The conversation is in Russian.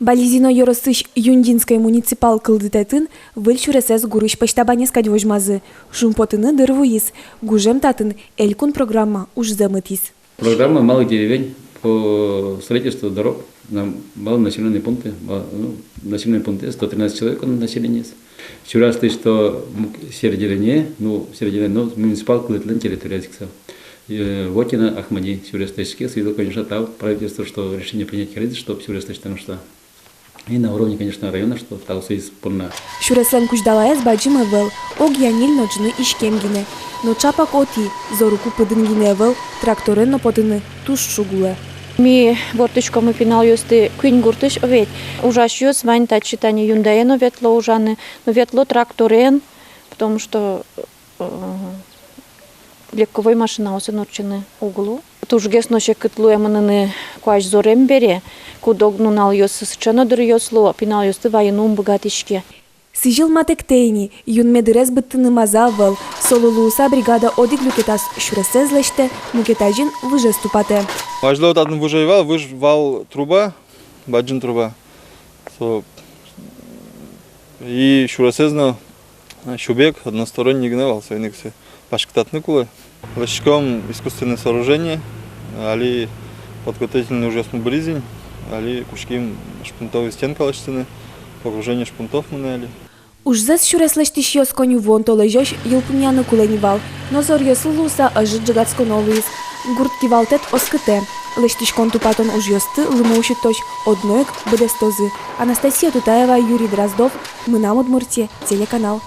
Бализино Yorosыш Юндинской муниципал кылдытатын выл шуресез гурыш почтабане скадьвожмазы. Шумпотыны дырвуис. Гужем татын элькун программа уж замытис. Программа малых деревень по строительству дорог на малонаселенные пункты. Населенные пункты 113 человек населения. Вчера стоит, что середине, но муниципал кылдытын территориальный. Вотина Ахмади, Северо-Источники, свидетель, конечно, там правительство, что решение принять кредит, что Северо-Источники, что и на уровне, конечно, района, что там все исполнено. Шуреслен куждалаес баджима вел, огьянил ночны ишкемгине. Но чапак оти, зоруку пыдынгине вел, тракторен но потыны туш шугуле. Ми ворточка мы финал юсты квин гуртыш овет. Ужаш юс вань та читание юндае, но ветло ужаны, но ветло тракторен, потому что легковой машина осенорчены углу. Туж гесно ще кытлуеманны куаш зорем бере, кудогнунал йос сычанадыр йосло, пинал йосты вайнум богатышке. Сижил матектейни, юн медырез быттыны мазавыл, солулууса бригада одик люкетас шуресезлеште, мукетажин выже ступате. Важно один выживал труба, баджин труба. И шуресезно шубек односторонний гневал, свойниксы. Пашктатны кулы. Лащиком искусственное сооружение, али подготовительный ужасный бризень, али кушким шпунтовые стенки лащины, погружение шпунтов мы али. Уж зас шуреслештиш йос коню вон то лежош елпуняны куленивал, но зор йослулуса ажит джагатско новыис. Гуртки валтет оскыте. Лештиш контупатон уж йосты лымоушит точ одноек бедестозы. Анастасия Тутаева, Юрий Дроздов, мы на Удмуртии, телеканал.